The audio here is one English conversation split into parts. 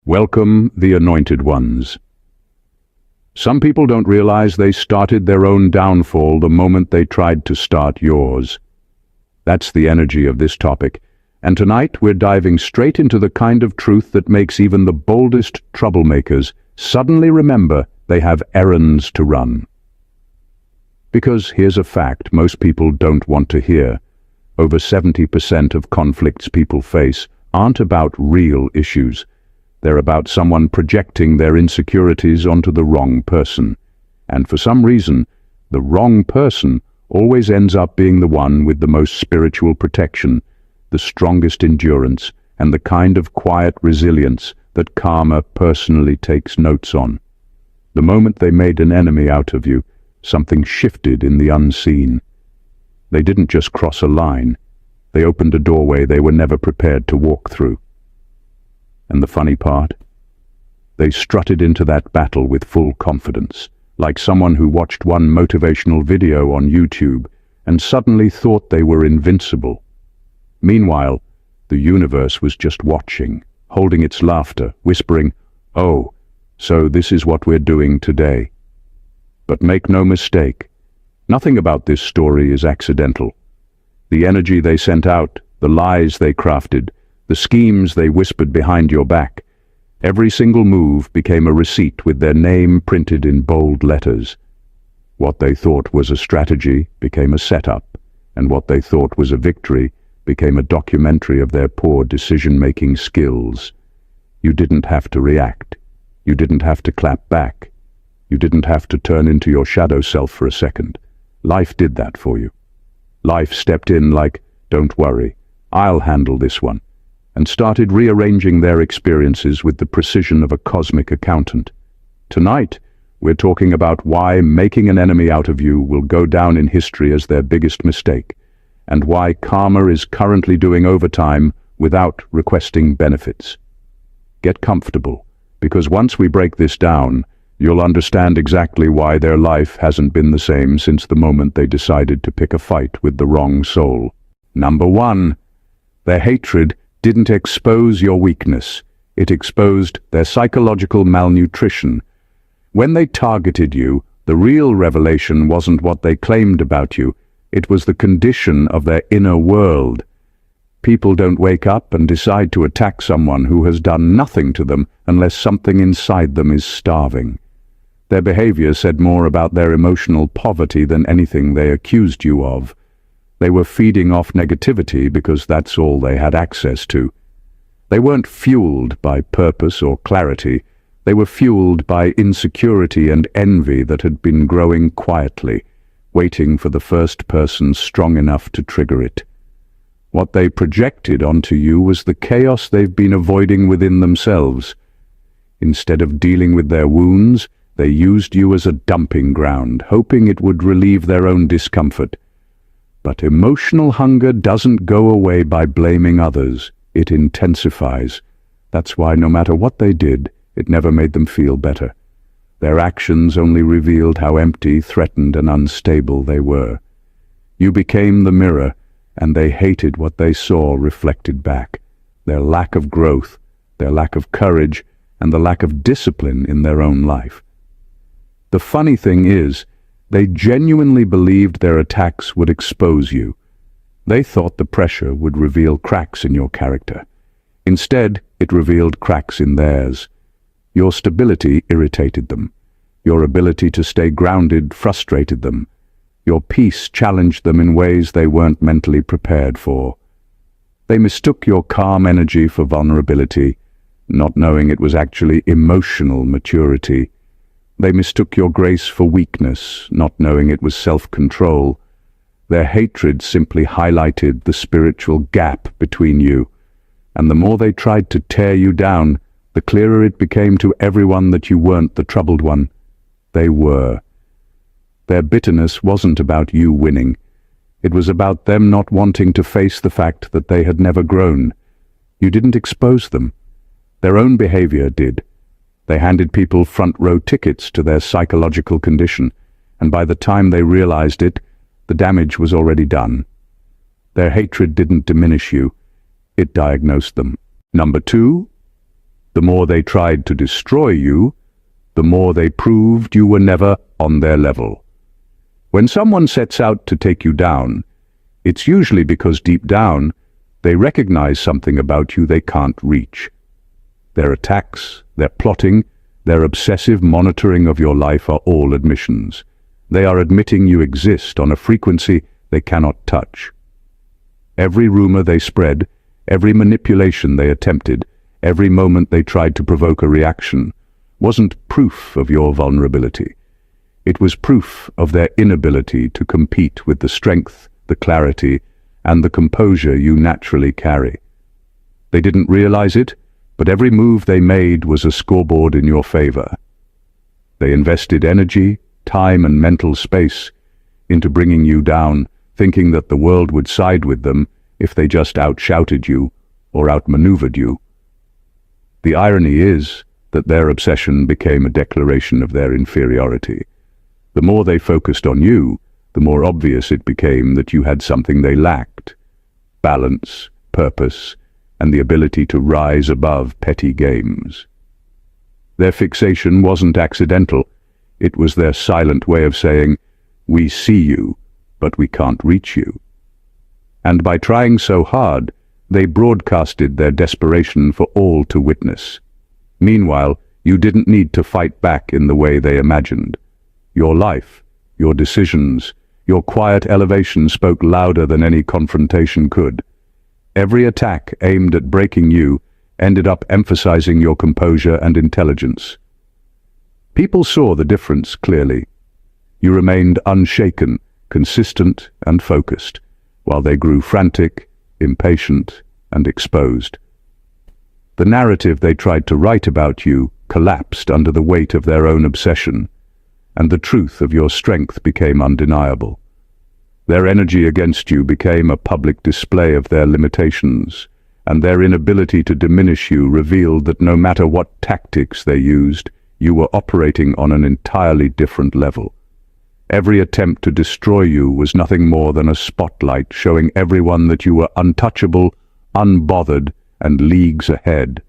Welcome, the anointed ones. Some people don't realize they started their own downfall the moment they tried to start yours. That's the energy of this topic, and tonight we're diving straight into the kind of truth that makes even the boldest troublemakers suddenly remember they have errands to run. Because here's a fact most people don't want to hear. Over 70% of conflicts people face aren't about real issues. They're about someone projecting their insecurities onto the wrong person. And for some reason, the wrong person always ends up being the one with the most spiritual protection, the strongest endurance, and the kind of quiet resilience that karma personally takes notes on. The moment they made an enemy out of you, something shifted in the unseen. They didn't just cross a line. They opened a doorway they were never prepared to walk through. And the funny part? They strutted into that battle with full confidence, like someone who watched one motivational video on YouTube and suddenly thought they were invincible. Meanwhile, the universe was just watching, holding its laughter, whispering, "Oh, so this is what we're doing today." But make no mistake, nothing about this story is accidental. The energy they sent out, the lies they crafted, the schemes they whispered behind your back, every single move became a receipt with their name printed in bold letters. What they thought was a strategy became a setup, and what they thought was a victory became a documentary of their poor decision-making skills. You didn't have to react. You didn't have to clap back. You didn't have to turn into your shadow self for a second. Life did that for you. Life stepped in like, "Don't worry, I'll handle this one," and started rearranging their experiences with the precision of a cosmic accountant. Tonight, we're talking about why making an enemy out of you will go down in history as their biggest mistake, and why karma is currently doing overtime without requesting benefits. Get comfortable, because once we break this down, you'll understand exactly why their life hasn't been the same since the moment they decided to pick a fight with the wrong soul. Number 1. Their hatred didn't expose your weakness. It exposed their psychological malnutrition. When they targeted you, the real revelation wasn't what they claimed about you. It was the condition of their inner world. People don't wake up and decide to attack someone who has done nothing to them unless something inside them is starving. Their behavior said more about their emotional poverty than anything they accused you of. They were feeding off negativity because that's all they had access to. They weren't fueled by purpose or clarity. They were fueled by insecurity and envy that had been growing quietly, waiting for the first person strong enough to trigger it. What they projected onto you was the chaos they've been avoiding within themselves. Instead of dealing with their wounds, they used you as a dumping ground, hoping it would relieve their own discomfort. But emotional hunger doesn't go away by blaming others. It intensifies. That's why no matter what they did, it never made them feel better. Their actions only revealed how empty, threatened, and unstable they were. You became the mirror, and they hated what they saw reflected back. Their lack of growth, their lack of courage, and the lack of discipline in their own life. The funny thing is, they genuinely believed their attacks would expose you. They thought the pressure would reveal cracks in your character. Instead, it revealed cracks in theirs. Your stability irritated them. Your ability to stay grounded frustrated them. Your peace challenged them in ways they weren't mentally prepared for. They mistook your calm energy for vulnerability, not knowing it was actually emotional maturity. They mistook your grace for weakness, not knowing it was self-control. Their hatred simply highlighted the spiritual gap between you, and the more they tried to tear you down, the clearer it became to everyone that you weren't the troubled one. They were. Their bitterness wasn't about you winning. It was about them not wanting to face the fact that they had never grown. You didn't expose them. Their own behavior did. They handed people front-row tickets to their psychological condition, and by the time they realized it, the damage was already done. Their hatred didn't diminish you. It diagnosed them. Number 2, The more they tried to destroy you, the more they proved you were never on their level. When someone sets out to take you down, it's usually because deep down, they recognize something about you they can't reach. Their attacks, their plotting, their obsessive monitoring of your life are all admissions. They are admitting you exist on a frequency they cannot touch. Every rumor they spread, every manipulation they attempted, every moment they tried to provoke a reaction, wasn't proof of your vulnerability. It was proof of their inability to compete with the strength, the clarity, and the composure you naturally carry. They didn't realize it, but every move they made was a scoreboard in your favor. They invested energy, time, and mental space into bringing you down, thinking that the world would side with them if they just outshouted you or outmaneuvered you. The irony is that their obsession became a declaration of their inferiority. The more they focused on you, the more obvious it became that you had something they lacked: balance, purpose, and the ability to rise above petty games. Their fixation wasn't accidental. It was their silent way of saying, "We see you, but we can't reach you." And by trying so hard, they broadcasted their desperation for all to witness. Meanwhile, you didn't need to fight back in the way they imagined. Your life, your decisions, your quiet elevation spoke louder than any confrontation could. Every attack aimed at breaking you ended up emphasizing your composure and intelligence. People saw the difference clearly. You remained unshaken, consistent, and focused, while they grew frantic, impatient, and exposed. The narrative they tried to write about you collapsed under the weight of their own obsession, and the truth of your strength became undeniable. Their energy against you became a public display of their limitations, and their inability to diminish you revealed that no matter what tactics they used, you were operating on an entirely different level. Every attempt to destroy you was nothing more than a spotlight showing everyone that you were untouchable, unbothered, and leagues ahead.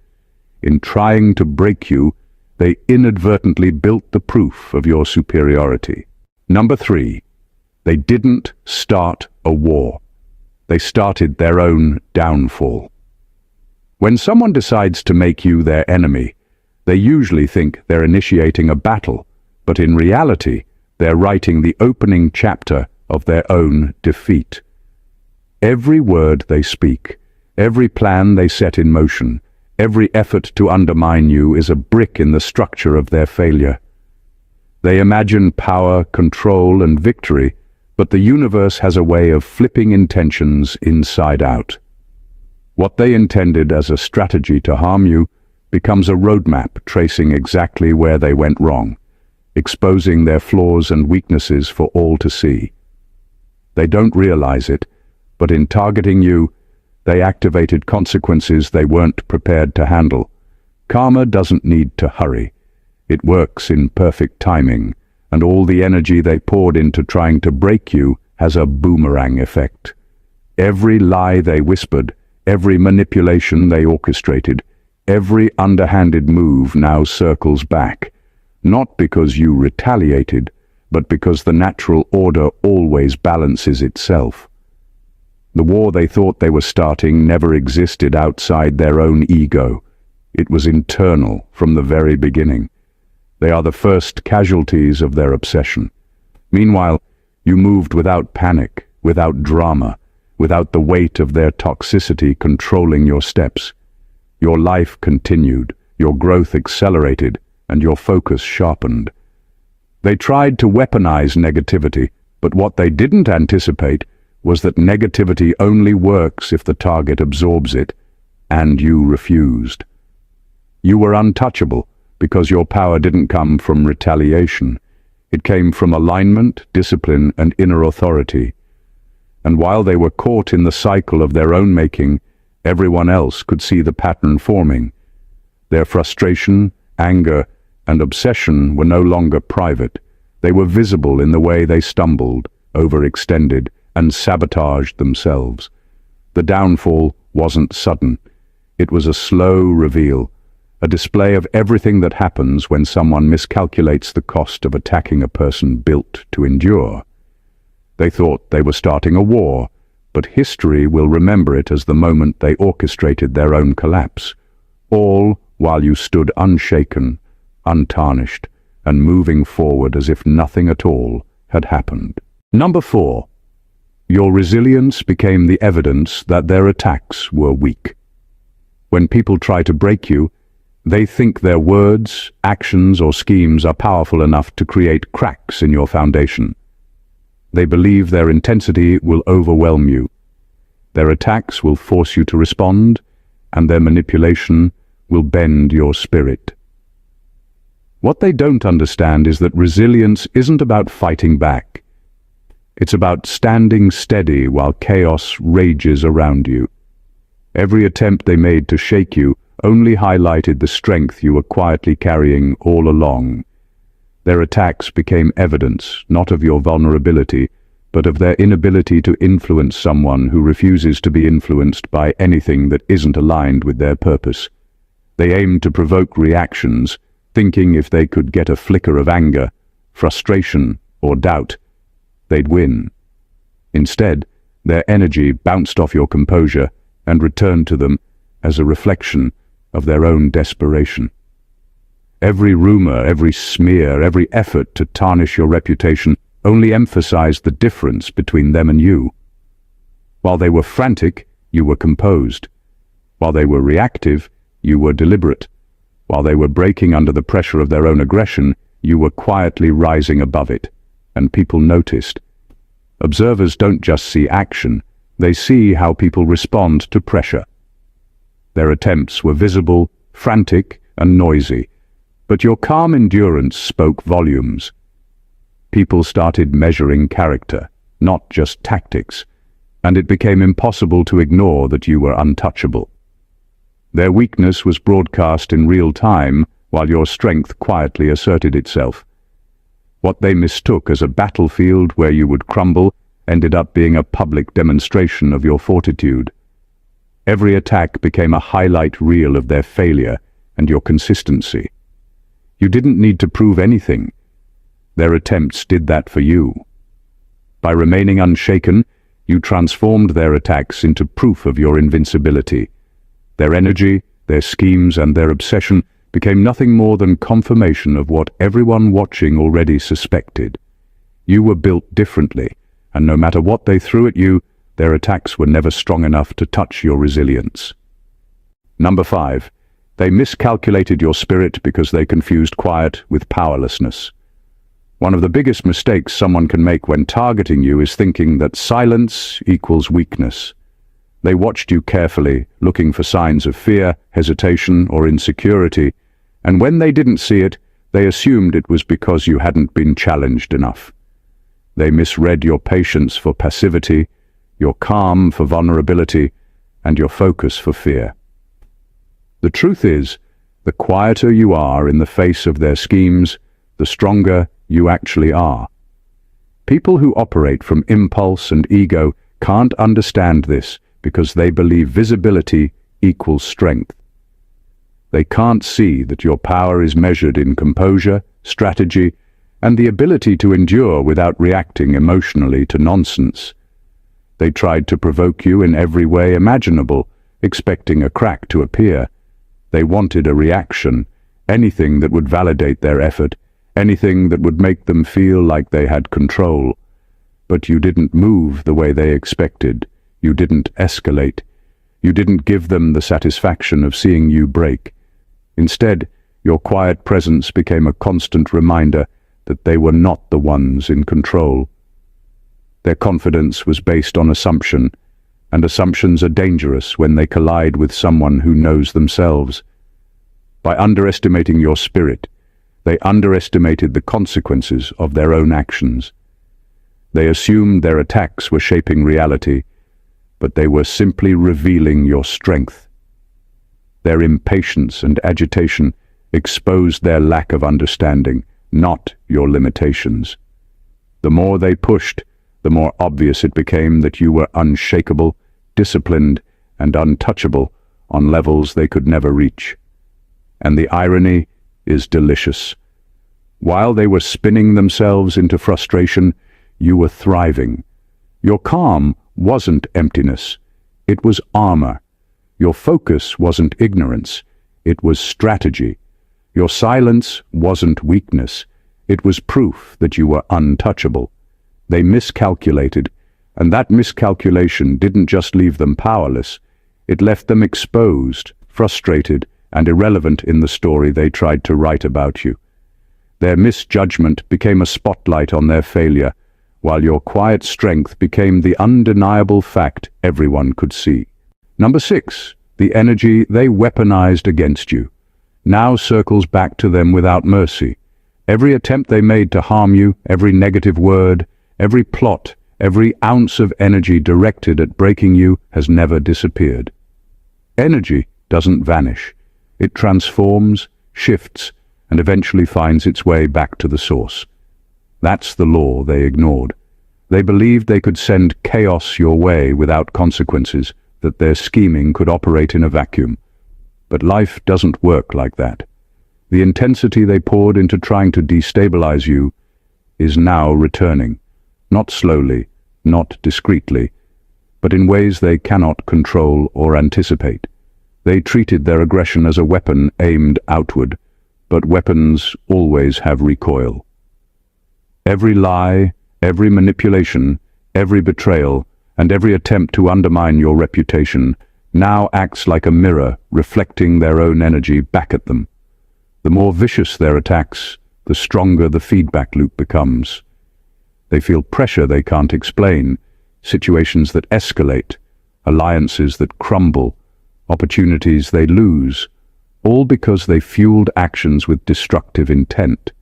In trying to break you, they inadvertently built the proof of your superiority. Number 3. They didn't start a war. They started their own downfall. When someone decides to make you their enemy, they usually think they're initiating a battle, but in reality, they're writing the opening chapter of their own defeat. Every word they speak, every plan they set in motion, every effort to undermine you is a brick in the structure of their failure. They imagine power, control, and victory, but the universe has a way of flipping intentions inside out. What they intended as a strategy to harm you becomes a roadmap tracing exactly where they went wrong, exposing their flaws and weaknesses for all to see. They don't realize it, but in targeting you, they activated consequences they weren't prepared to handle. Karma doesn't need to hurry. It works in perfect timing, and all the energy they poured into trying to break you has a boomerang effect. Every lie they whispered, every manipulation they orchestrated, every underhanded move now circles back, not because you retaliated, but because the natural order always balances itself. The war they thought they were starting never existed outside their own ego. It was internal from the very beginning. They are the first casualties of their obsession. Meanwhile, you moved without panic, without drama, without the weight of their toxicity controlling your steps. Your life continued, your growth accelerated, and your focus sharpened. They tried to weaponize negativity, but what they didn't anticipate was that negativity only works if the target absorbs it, and you refused. You were untouchable because your power didn't come from retaliation. It came from alignment, discipline, and inner authority. And while they were caught in the cycle of their own making, everyone else could see the pattern forming. Their frustration, anger, and obsession were no longer private. They were visible in the way they stumbled, overextended, and sabotaged themselves. The downfall wasn't sudden. It was a slow reveal, a display of everything that happens when someone miscalculates the cost of attacking a person built to endure. They thought they were starting a war, but history will remember it as the moment they orchestrated their own collapse, all while you stood unshaken, untarnished, and moving forward as if nothing at all had happened. Number 4. Your resilience became the evidence that their attacks were weak. When people try to break you, they think their words, actions, or schemes are powerful enough to create cracks in your foundation. They believe their intensity will overwhelm you. Their attacks will force you to respond, and their manipulation will bend your spirit. What they don't understand is that resilience isn't about fighting back. It's about standing steady while chaos rages around you. Every attempt they made to shake you only highlighted the strength you were quietly carrying all along. Their attacks became evidence, not of your vulnerability, but of their inability to influence someone who refuses to be influenced by anything that isn't aligned with their purpose. They aimed to provoke reactions, thinking if they could get a flicker of anger, frustration, or doubt, they'd win. Instead, their energy bounced off your composure and returned to them as a reflection of their own desperation. Every rumor, every smear, every effort to tarnish your reputation only emphasized the difference between them and you. While they were frantic, you were composed. While they were reactive, you were deliberate. While they were breaking under the pressure of their own aggression, you were quietly rising above it, and people noticed. Observers don't just see action, they see how people respond to pressure. Their attempts were visible, frantic, and noisy, but your calm endurance spoke volumes. People started measuring character, not just tactics, and it became impossible to ignore that you were untouchable. Their weakness was broadcast in real time while your strength quietly asserted itself. What they mistook as a battlefield where you would crumble ended up being a public demonstration of your fortitude. Every attack became a highlight reel of their failure and your consistency. You didn't need to prove anything. Their attempts did that for you. By remaining unshaken, you transformed their attacks into proof of your invincibility. Their energy, their schemes, and their obsession became nothing more than confirmation of what everyone watching already suspected. You were built differently, and no matter what they threw at you, their attacks were never strong enough to touch your resilience. Number 5. They miscalculated your spirit because they confused quiet with powerlessness. One of the biggest mistakes someone can make when targeting you is thinking that silence equals weakness. They watched you carefully, looking for signs of fear, hesitation, or insecurity, and when they didn't see it, they assumed it was because you hadn't been challenged enough. They misread your patience for passivity, your calm for vulnerability, and your focus for fear. The truth is, the quieter you are in the face of their schemes, the stronger you actually are. People who operate from impulse and ego can't understand this because they believe visibility equals strength. They can't see that your power is measured in composure, strategy, and the ability to endure without reacting emotionally to nonsense. They tried to provoke you in every way imaginable, expecting a crack to appear. They wanted a reaction, anything that would validate their effort, anything that would make them feel like they had control. But you didn't move the way they expected. You didn't escalate. You didn't give them the satisfaction of seeing you break. Instead, your quiet presence became a constant reminder that they were not the ones in control. Their confidence was based on assumption, and assumptions are dangerous when they collide with someone who knows themselves. By underestimating your spirit, they underestimated the consequences of their own actions. They assumed their attacks were shaping reality, but they were simply revealing your strength. Their impatience and agitation exposed their lack of understanding, not your limitations. The more they pushed, the more obvious it became that you were unshakable, disciplined, and untouchable on levels they could never reach. And the irony is delicious. While they were spinning themselves into frustration, you were thriving. Your calm wasn't emptiness, it was armor. Your focus wasn't ignorance, it was strategy. Your silence wasn't weakness, it was proof that you were untouchable. They miscalculated, and that miscalculation didn't just leave them powerless, it left them exposed, frustrated, and irrelevant in the story they tried to write about you. Their misjudgment became a spotlight on their failure, while your quiet strength became the undeniable fact everyone could see. Number 6. The energy they weaponized against you now circles back to them without mercy. Every attempt they made to harm you, every negative word, every plot, every ounce of energy directed at breaking you has never disappeared. Energy doesn't vanish. It transforms, shifts, and eventually finds its way back to the source. That's the law they ignored. They believed they could send chaos your way without consequences, that their scheming could operate in a vacuum. But life doesn't work like that. The intensity they poured into trying to destabilize you is now returning, not slowly, not discreetly, but in ways they cannot control or anticipate. They treated their aggression as a weapon aimed outward, but weapons always have recoil. Every lie, every manipulation, every betrayal, and every attempt to undermine your reputation now acts like a mirror reflecting their own energy back at them. The more vicious their attacks, the stronger the feedback loop becomes. They feel pressure they can't explain, situations that escalate, alliances that crumble, opportunities they lose, all because they fueled actions with destructive intent.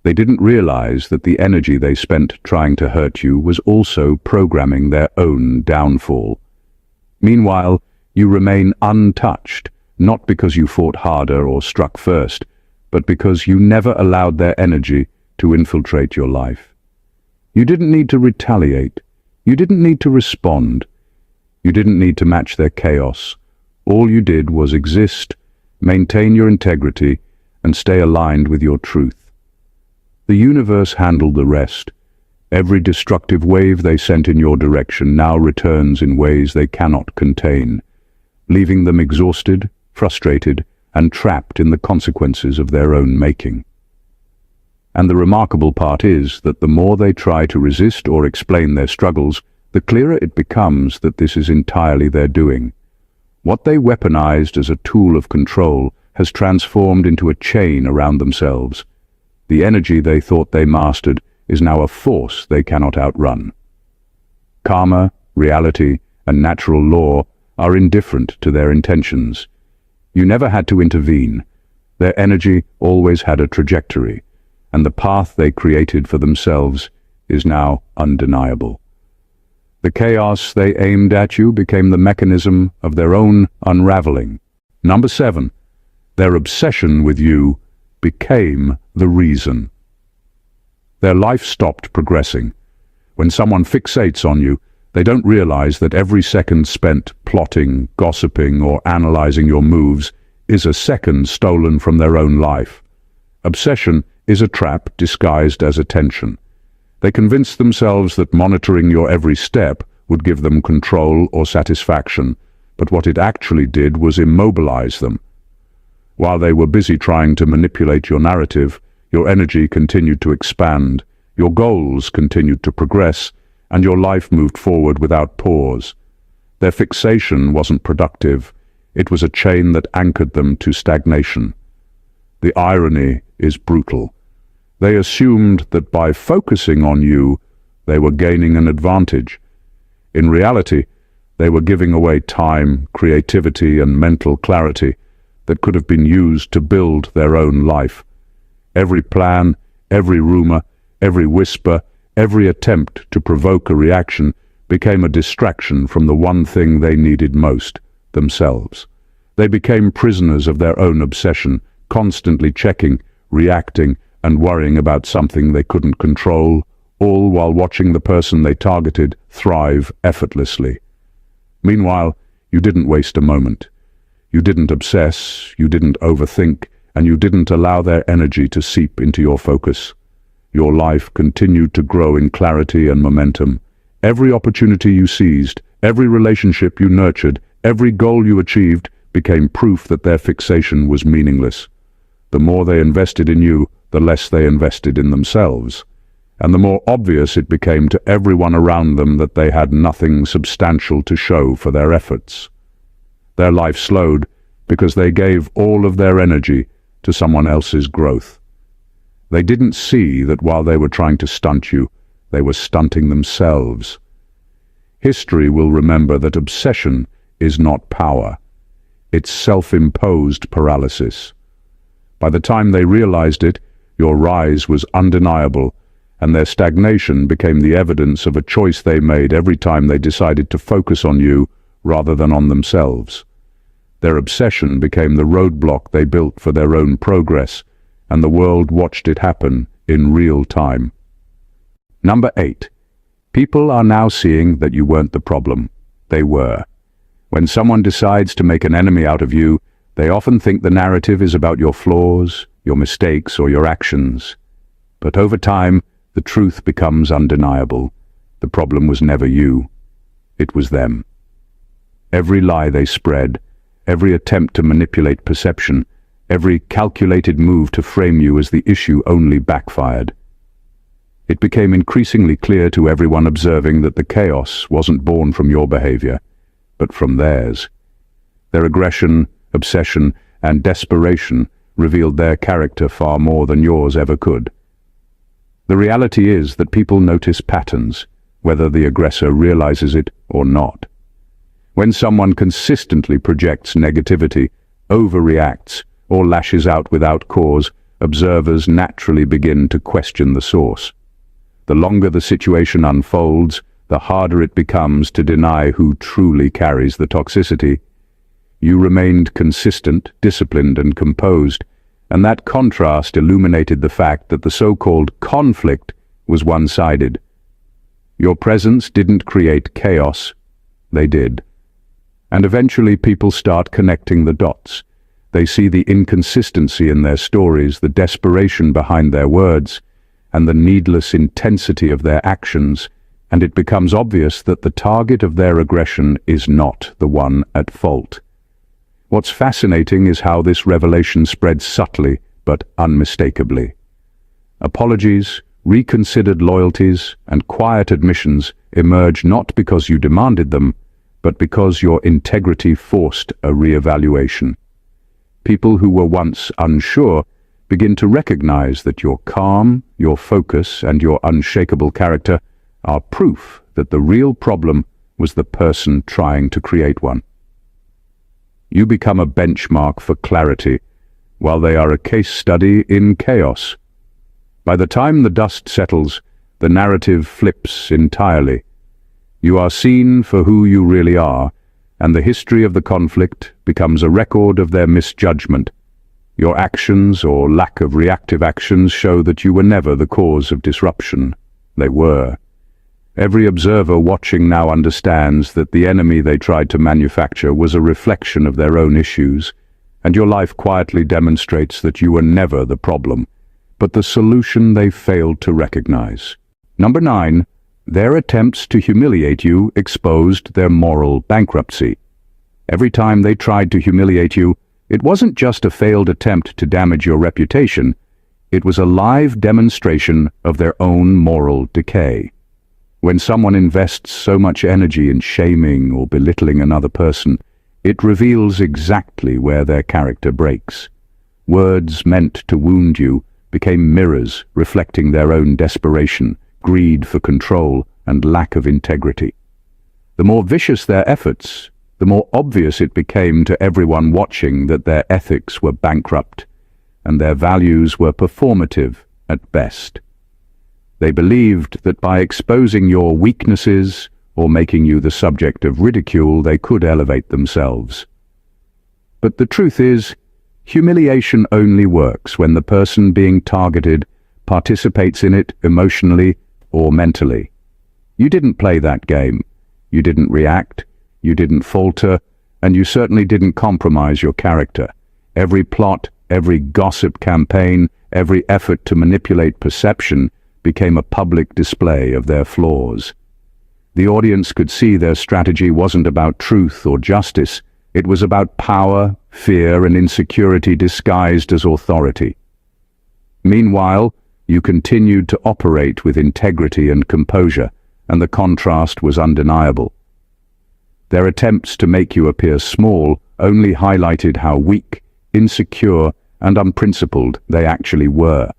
They didn't realize that the energy they spent trying to hurt you was also programming their own downfall. Meanwhile, you remain untouched, not because you fought harder or struck first, but because you never allowed their energy to infiltrate your life. You didn't need to retaliate. You didn't need to respond. You didn't need to match their chaos. All you did was exist, maintain your integrity, and stay aligned with your truth. The universe handled the rest. Every destructive wave they sent in your direction now returns in ways they cannot contain, leaving them exhausted, frustrated, and trapped in the consequences of their own making. And the remarkable part is that the more they try to resist or explain their struggles, the clearer it becomes that this is entirely their doing. What they weaponized as a tool of control has transformed into a chain around themselves. The energy they thought they mastered is now a force they cannot outrun. Karma, reality, and natural law are indifferent to their intentions. You never had to intervene. Their energy always had a trajectory, and the path they created for themselves is now undeniable. The chaos they aimed at you became the mechanism of their own unraveling. Number 7. Their obsession with you became the reason. Their life stopped progressing. When someone fixates on you, they don't realize that every second spent plotting, gossiping, or analyzing your moves is a second stolen from their own life. Obsession is a trap disguised as attention. They convinced themselves that monitoring your every step would give them control or satisfaction, but what it actually did was immobilize them. While they were busy trying to manipulate your narrative, your energy continued to expand, your goals continued to progress, and your life moved forward without pause. Their fixation wasn't productive, it was a chain that anchored them to stagnation. The irony is brutal. They assumed that by focusing on you, they were gaining an advantage. In reality, they were giving away time, creativity, and mental clarity that could have been used to build their own life. Every plan, every rumor, every whisper, every attempt to provoke a reaction became a distraction from the one thing they needed most, themselves. They became prisoners of their own obsession, constantly checking, reacting, and worrying about something they couldn't control, all while watching the person they targeted thrive effortlessly. Meanwhile, you didn't waste a moment. You didn't obsess, you didn't overthink, and you didn't allow their energy to seep into your focus. Your life continued to grow in clarity and momentum. Every opportunity you seized, every relationship you nurtured, every goal you achieved became proof that their fixation was meaningless. The more they invested in you, the less they invested in themselves. And the more obvious it became to everyone around them that they had nothing substantial to show for their efforts. Their life slowed because they gave all of their energy to someone else's growth. They didn't see that while they were trying to stunt you, they were stunting themselves. History will remember that obsession is not power. It's self-imposed paralysis. By the time they realized it, your rise was undeniable, and their stagnation became the evidence of a choice they made every time they decided to focus on you rather than on themselves. Their obsession became the roadblock they built for their own progress, and the world watched it happen in real time. Number 8. People are now seeing that you weren't the problem. They were. When someone decides to make an enemy out of you, they often think the narrative is about your flaws, your mistakes, or your actions. But over time, the truth becomes undeniable. The problem was never you. It was them. Every lie they spread, every attempt to manipulate perception, every calculated move to frame you as the issue only backfired. It became increasingly clear to everyone observing that the chaos wasn't born from your behavior, but from theirs. Their aggression, obsession, and desperation revealed their character far more than yours ever could. The reality is that people notice patterns, whether the aggressor realizes it or not. When someone consistently projects negativity, overreacts, or lashes out without cause, observers naturally begin to question the source. The longer the situation unfolds, the harder it becomes to deny who truly carries the toxicity. You remained consistent, disciplined, and composed, and that contrast illuminated the fact that the so-called conflict was one-sided. Your presence didn't create chaos, they did. And eventually people start connecting the dots. They see the inconsistency in their stories, the desperation behind their words, and the needless intensity of their actions, and it becomes obvious that the target of their aggression is not the one at fault. What's fascinating is how this revelation spreads subtly but unmistakably. Apologies, reconsidered loyalties, and quiet admissions emerge not because you demanded them, but because your integrity forced a re-evaluation. People who were once unsure begin to recognize that your calm, your focus, and your unshakable character are proof that the real problem was the person trying to create one. You become a benchmark for clarity, while they are a case study in chaos. By the time the dust settles, the narrative flips entirely. You are seen for who you really are, and the history of the conflict becomes a record of their misjudgment. Your actions or lack of reactive actions show that you were never the cause of disruption. They were. Every observer watching now understands that the enemy they tried to manufacture was a reflection of their own issues, and your life quietly demonstrates that you were never the problem, but the solution they failed to recognize. Number 9. Their attempts to humiliate you exposed their moral bankruptcy. Every time they tried to humiliate you, it wasn't just a failed attempt to damage your reputation, it was a live demonstration of their own moral decay. When someone invests so much energy in shaming or belittling another person, it reveals exactly where their character breaks. Words meant to wound you became mirrors reflecting their own desperation, greed for control, and lack of integrity. The more vicious their efforts, the more obvious it became to everyone watching that their ethics were bankrupt, and their values were performative at best. They believed that by exposing your weaknesses or making you the subject of ridicule, they could elevate themselves. But the truth is, humiliation only works when the person being targeted participates in it emotionally or mentally. You didn't play that game. You didn't react. You didn't falter. And you certainly didn't compromise your character. Every plot, every gossip campaign, every effort to manipulate perception became a public display of their flaws. The audience could see their strategy wasn't about truth or justice. It was about power, fear, and insecurity disguised as authority. Meanwhile, you continued to operate with integrity and composure, and the contrast was undeniable. Their attempts to make you appear small only highlighted how weak, insecure, and unprincipled they actually were.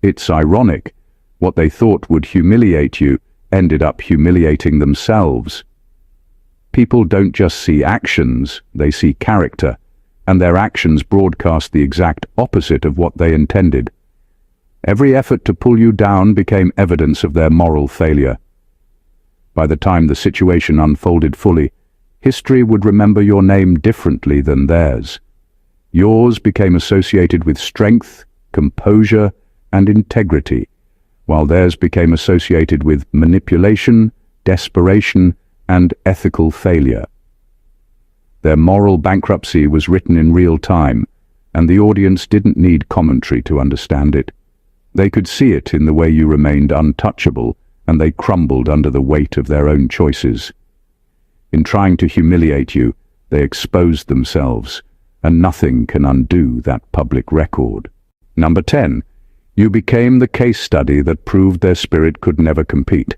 It's ironic. What they thought would humiliate you ended up humiliating themselves. People don't just see actions, they see character, and their actions broadcast the exact opposite of what they intended. Every effort to pull you down became evidence of their moral failure. By the time the situation unfolded fully, history would remember your name differently than theirs. Yours became associated with strength, composure, and integrity, while theirs became associated with manipulation, desperation, and ethical failure. Their moral bankruptcy was written in real time, and the audience didn't need commentary to understand it. They could see it in the way you remained untouchable, and they crumbled under the weight of their own choices. In trying to humiliate you, they exposed themselves, and nothing can undo that public record. Number 10. You became the case study that proved their spirit could never compete.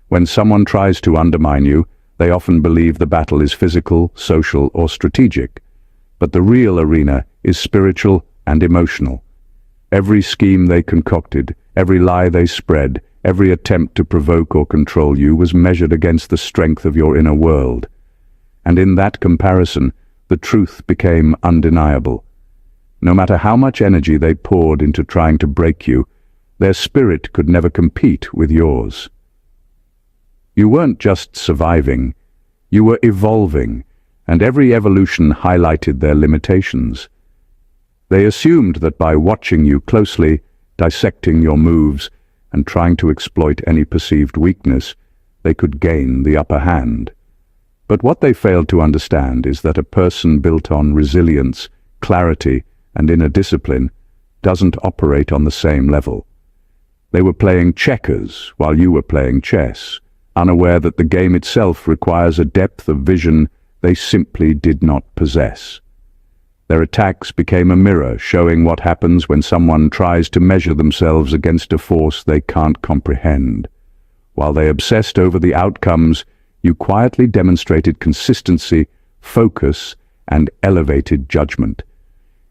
When someone tries to undermine you, they often believe the battle is physical, social, or strategic. But the real arena is spiritual and emotional. Every scheme they concocted, every lie they spread, every attempt to provoke or control you was measured against the strength of your inner world. And in that comparison, the truth became undeniable. No matter how much energy they poured into trying to break you, their spirit could never compete with yours. You weren't just surviving, you were evolving, and every evolution highlighted their limitations. They assumed that by watching you closely, dissecting your moves, and trying to exploit any perceived weakness, they could gain the upper hand. But what they failed to understand is that a person built on resilience, clarity, and inner discipline doesn't operate on the same level. They were playing checkers while you were playing chess, unaware that the game itself requires a depth of vision they simply did not possess. Their attacks became a mirror showing what happens when someone tries to measure themselves against a force they can't comprehend. While they obsessed over the outcomes, you quietly demonstrated consistency, focus, and elevated judgment.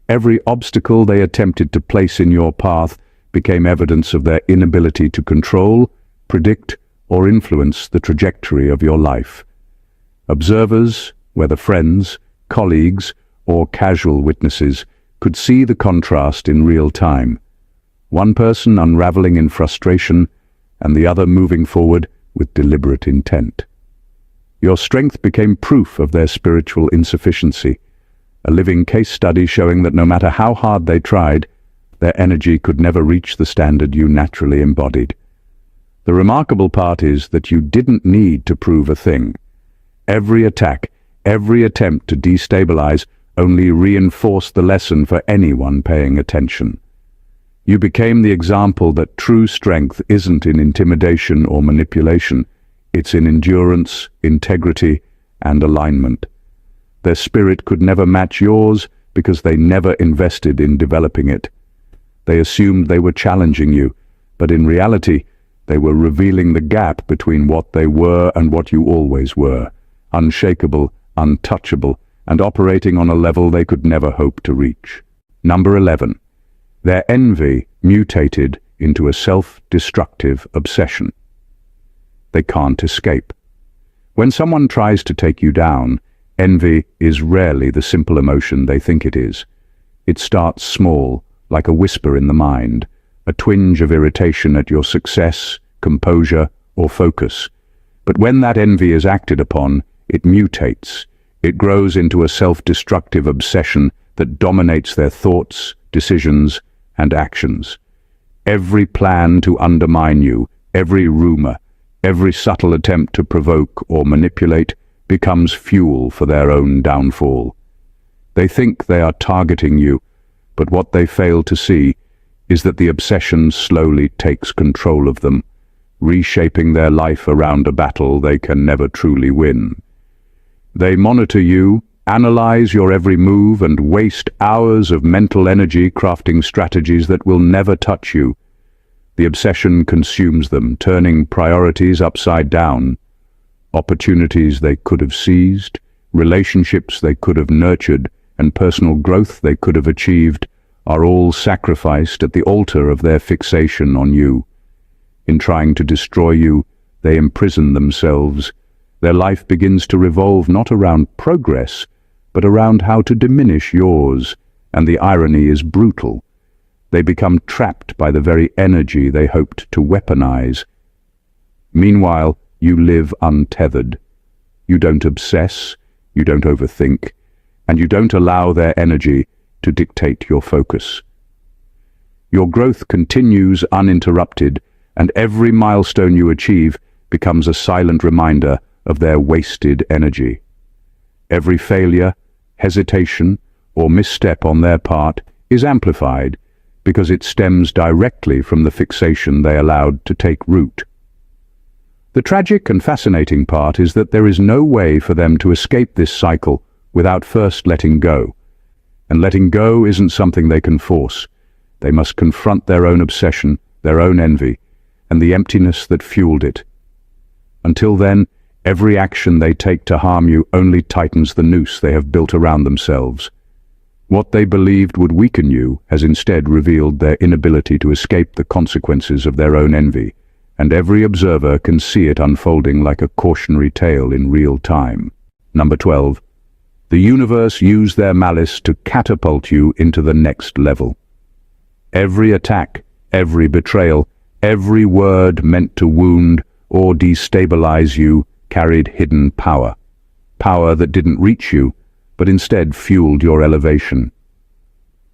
Every obstacle they attempted to place in your path became evidence of their inability to control, predict, or influence the trajectory of your life. Observers, whether friends, colleagues, or casual witnesses, could see the contrast in real time. One person unraveling in frustration, and the other moving forward with deliberate intent. Your strength became proof of their spiritual insufficiency, a living case study showing that no matter how hard they tried, their energy could never reach the standard you naturally embodied. The remarkable part is that you didn't need to prove a thing. Every attack, every attempt to destabilize only reinforced the lesson for anyone paying attention. You became the example that true strength isn't in intimidation or manipulation, it's in endurance, integrity, and alignment. Their spirit could never match yours because they never invested in developing it. They assumed they were challenging you, but in reality, they were revealing the gap between what they were and what you always were, unshakable, untouchable, and operating on a level they could never hope to reach. Number 11. Their envy mutated into a self-destructive obsession. They can't escape. When someone tries to take you down, envy is rarely the simple emotion they think it is. It starts small, like a whisper in the mind, a twinge of irritation at your success, composure, or focus. But when that envy is acted upon, it mutates. It grows into a self-destructive obsession that dominates their thoughts, decisions, and actions. Every plan to undermine you, every rumor, every subtle attempt to provoke or manipulate becomes fuel for their own downfall. They think they are targeting you, but what they fail to see is that the obsession slowly takes control of them, reshaping their life around a battle they can never truly win. They monitor you, analyze your every move, and waste hours of mental energy crafting strategies that will never touch you. The obsession consumes them, turning priorities upside down. Opportunities they could have seized, relationships they could have nurtured, and personal growth they could have achieved are all sacrificed at the altar of their fixation on you. In trying to destroy you, they imprison themselves. Their life begins to revolve not around progress, but around how to diminish yours, and the irony is brutal. They become trapped by the very energy they hoped to weaponize. Meanwhile, you live untethered. You don't obsess, you don't overthink, and you don't allow their energy to dictate your focus. Your growth continues uninterrupted, and every milestone you achieve becomes a silent reminder of their wasted energy. Every failure, hesitation, or misstep on their part is amplified because it stems directly from the fixation they allowed to take root. The tragic and fascinating part is that there is no way for them to escape this cycle without first letting go. And letting go isn't something they can force. They must confront their own obsession, their own envy, and the emptiness that fueled it. Until then, every action they take to harm you only tightens the noose they have built around themselves. What they believed would weaken you has instead revealed their inability to escape the consequences of their own envy, and every observer can see it unfolding like a cautionary tale in real time. Number 12. The universe used their malice to catapult you into the next level. Every attack, every betrayal, every word meant to wound or destabilize you carried hidden power. Power that didn't reach you, but instead fueled your elevation.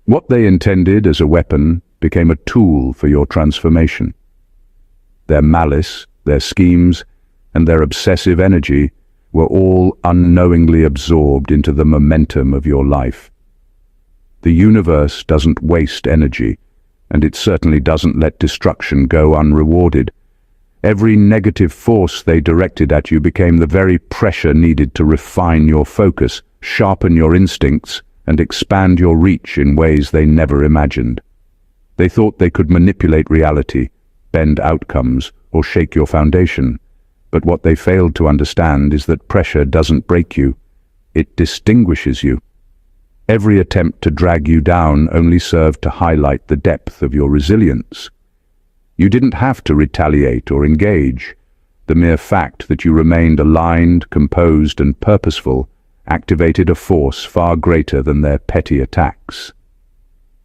What they intended as a weapon became a tool for your transformation. Their malice, their schemes, and their obsessive energy were all unknowingly absorbed into the momentum of your life. The universe doesn't waste energy, and it certainly doesn't let destruction go unrewarded. Every negative force they directed at you became the very pressure needed to refine your focus, sharpen your instincts, and expand your reach in ways they never imagined. They thought they could manipulate reality, bend outcomes, or shake your foundation. But what they failed to understand is that pressure doesn't break you, it distinguishes you. Every attempt to drag you down only served to highlight the depth of your resilience. You didn't have to retaliate or engage. The mere fact that you remained aligned, composed, and purposeful activated a force far greater than their petty attacks.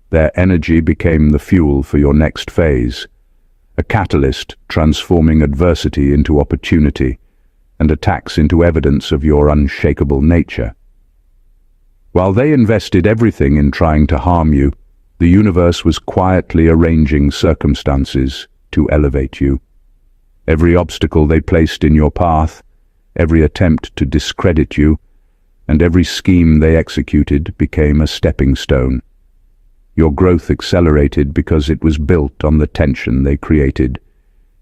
Their energy became the fuel for your next phase, a catalyst transforming adversity into opportunity and attacks into evidence of your unshakable nature. While they invested everything in trying to harm you, the universe was quietly arranging circumstances to elevate you. Every obstacle they placed in your path, every attempt to discredit you, and every scheme they executed became a stepping stone. Your growth accelerated because it was built on the tension they created,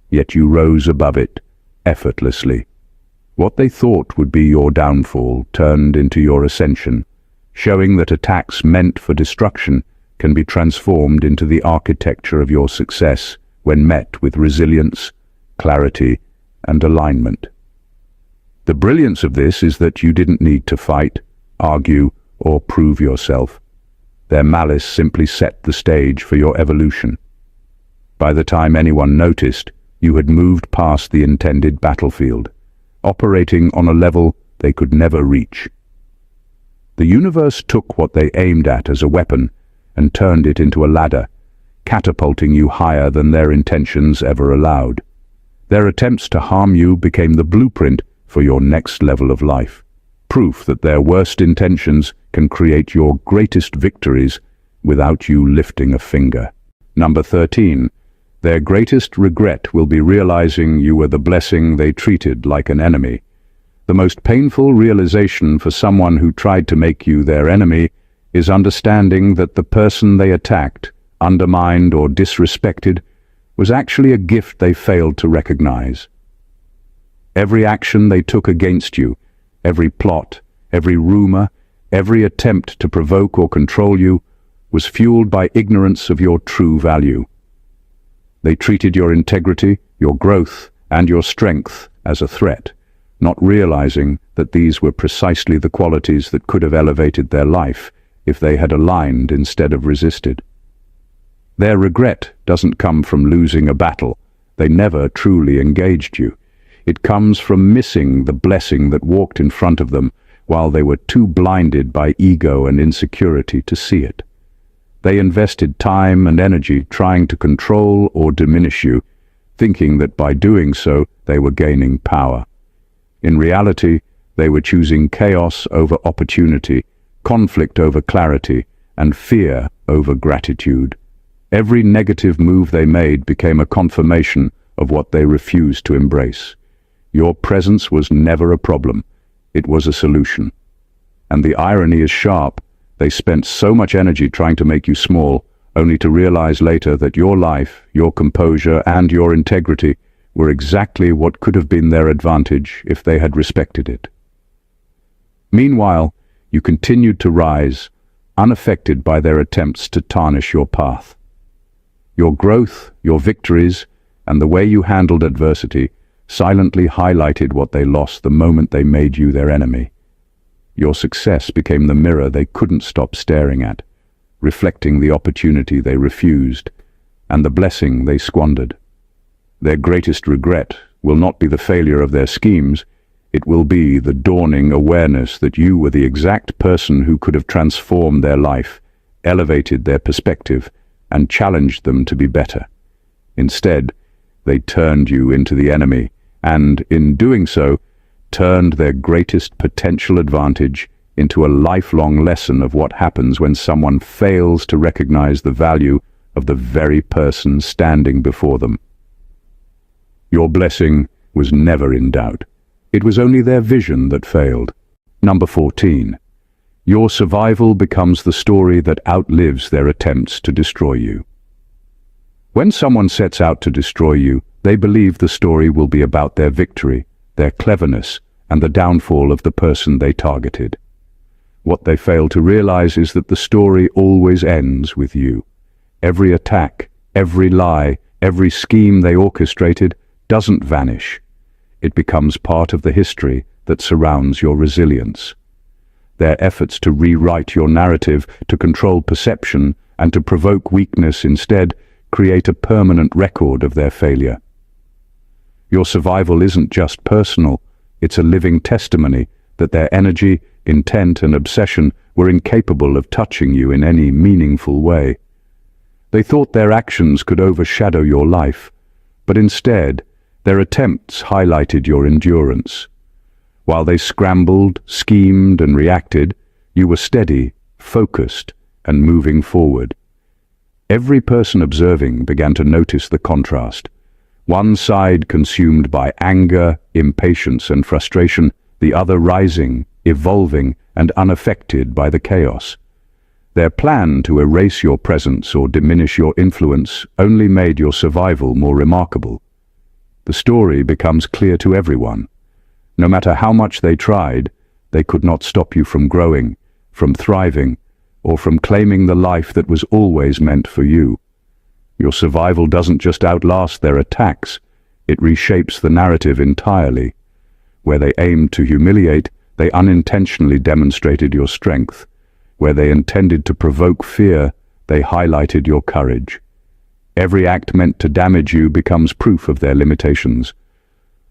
yet you rose above it, effortlessly. What they thought would be your downfall turned into your ascension, showing that attacks meant for destruction can be transformed into the architecture of your success when met with resilience, clarity, and alignment. The brilliance of this is that you didn't need to fight, argue, or prove yourself. Their malice simply set the stage for your evolution. By the time anyone noticed, you had moved past the intended battlefield, operating on a level they could never reach. The universe took what they aimed at as a weapon and turned it into a ladder, catapulting you higher than their intentions ever allowed. Their attempts to harm you became the blueprint for your next level of life, proof that their worst intentions can create your greatest victories without you lifting a finger. Number 13. Their greatest regret will be realizing you were the blessing they treated like an enemy. The most painful realization for someone who tried to make you their enemy is understanding that the person they attacked, undermined, or disrespected was actually a gift they failed to recognize. Every action they took against you, every plot, every rumor, every attempt to provoke or control you, was fueled by ignorance of your true value. They treated your integrity, your growth, and your strength as a threat, not realizing that these were precisely the qualities that could have elevated their life if they had aligned instead of resisted. Their regret doesn't come from losing a battle. They never truly engaged you. It comes from missing the blessing that walked in front of them while they were too blinded by ego and insecurity to see it. They invested time and energy trying to control or diminish you, thinking that by doing so they were gaining power. In reality, they were choosing chaos over opportunity, conflict over clarity, and fear over gratitude. Every negative move they made became a confirmation of what they refused to embrace. Your presence was never a problem. It was a solution. And the irony is sharp. They spent so much energy trying to make you small, only to realize later that your life, your composure, and your integrity were exactly what could have been their advantage if they had respected it. Meanwhile, you continued to rise, unaffected by their attempts to tarnish your path. Your growth, your victories, and the way you handled adversity silently highlighted what they lost the moment they made you their enemy. Your success became the mirror they couldn't stop staring at, reflecting the opportunity they refused and the blessing they squandered. Their greatest regret will not be the failure of their schemes. It will be the dawning awareness that you were the exact person who could have transformed their life, elevated their perspective, and challenged them to be better. Instead, they turned you into the enemy, and, in doing so, turned their greatest potential advantage into a lifelong lesson of what happens when someone fails to recognize the value of the very person standing before them. Your blessing was never in doubt. It was only their vision that failed. Number 14. Your survival becomes the story that outlives their attempts to destroy you. When someone sets out to destroy you, they believe the story will be about their victory, their cleverness, and the downfall of the person they targeted. What they fail to realize is that the story always ends with you. Every attack, every lie, every scheme they orchestrated doesn't vanish. It becomes part of the history that surrounds your resilience. Their efforts to rewrite your narrative, to control perception, and to provoke weakness instead create a permanent record of their failure. Your survival isn't just personal, it's a living testimony that their energy, intent, and obsession were incapable of touching you in any meaningful way. They thought their actions could overshadow your life, but instead, their attempts highlighted your endurance. While they scrambled, schemed, and reacted, you were steady, focused, and moving forward. Every person observing began to notice the contrast. One side consumed by anger, impatience, and frustration, the other rising, evolving, and unaffected by the chaos. Their plan to erase your presence or diminish your influence only made your survival more remarkable. The story becomes clear to everyone. No matter how much they tried, they could not stop you from growing, from thriving, or from claiming the life that was always meant for you. Your survival doesn't just outlast their attacks, it reshapes the narrative entirely. Where they aimed to humiliate, they unintentionally demonstrated your strength. Where they intended to provoke fear, they highlighted your courage. Every act meant to damage you becomes proof of their limitations,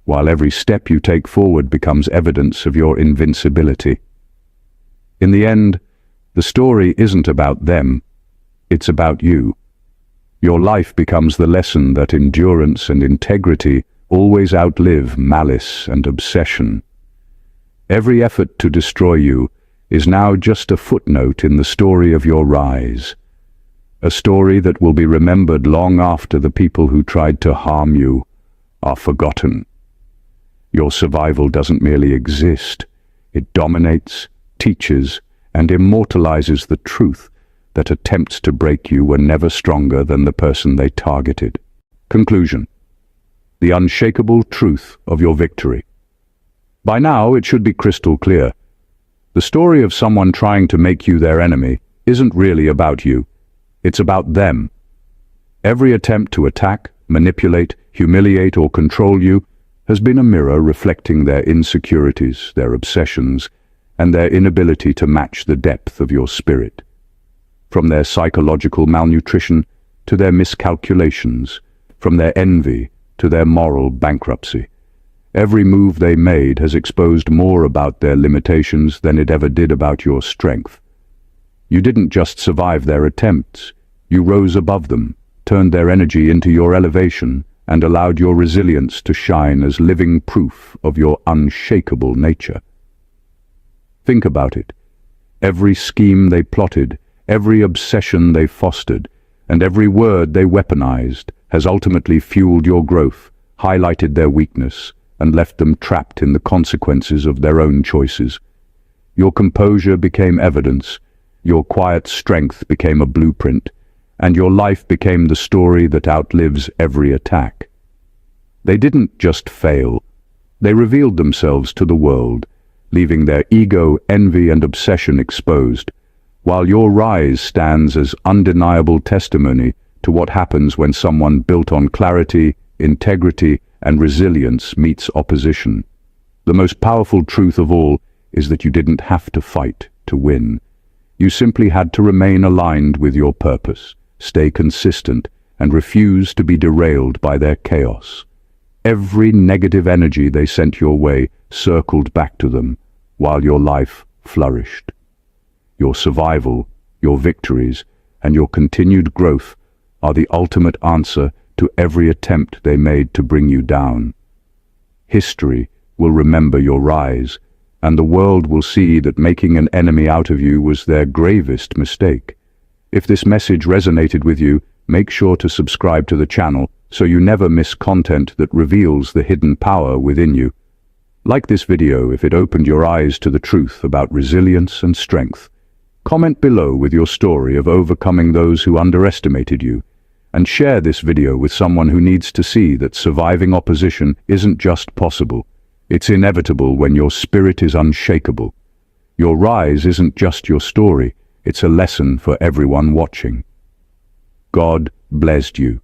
while every step you take forward becomes evidence of your invincibility. In the end, the story isn't about them, it's about you. Your life becomes the lesson that endurance and integrity always outlive malice and obsession. Every effort to destroy you is now just a footnote in the story of your rise. A story that will be remembered long after the people who tried to harm you are forgotten. Your survival doesn't merely exist. It dominates, teaches, and immortalizes the truth that attempts to break you were never stronger than the person they targeted. Conclusion. The unshakable truth of your victory. By now, it should be crystal clear. The story of someone trying to make you their enemy isn't really about you. It's about them. Every attempt to attack, manipulate, humiliate, or control you has been a mirror reflecting their insecurities, their obsessions, and their inability to match the depth of your spirit. From their psychological malnutrition to their miscalculations, from their envy to their moral bankruptcy, every move they made has exposed more about their limitations than it ever did about your strength. You didn't just survive their attempts, you rose above them, turned their energy into your elevation, and allowed your resilience to shine as living proof of your unshakable nature. Think about it. Every scheme they plotted, every obsession they fostered, and every word they weaponized has ultimately fueled your growth, highlighted their weakness, and left them trapped in the consequences of their own choices. Your composure became evidence, your quiet strength became a blueprint, and your life became the story that outlives every attack. They didn't just fail. They revealed themselves to the world, leaving their ego, envy, and obsession exposed, while your rise stands as undeniable testimony to what happens when someone built on clarity, integrity, and resilience meets opposition. The most powerful truth of all is that you didn't have to fight to win. You simply had to remain aligned with your purpose, stay consistent, and refuse to be derailed by their chaos. Every negative energy they sent your way circled back to them, while your life flourished. Your survival, your victories, and your continued growth are the ultimate answer to every attempt they made to bring you down. History will remember your rise, and the world will see that making an enemy out of you was their gravest mistake. If this message resonated with you, make sure to subscribe to the channel so you never miss content that reveals the hidden power within you. Like this video if it opened your eyes to the truth about resilience and strength. Comment below with your story of overcoming those who underestimated you, and share this video with someone who needs to see that surviving opposition isn't just possible. It's inevitable when your spirit is unshakable. Your rise isn't just your story, it's a lesson for everyone watching. God blessed you.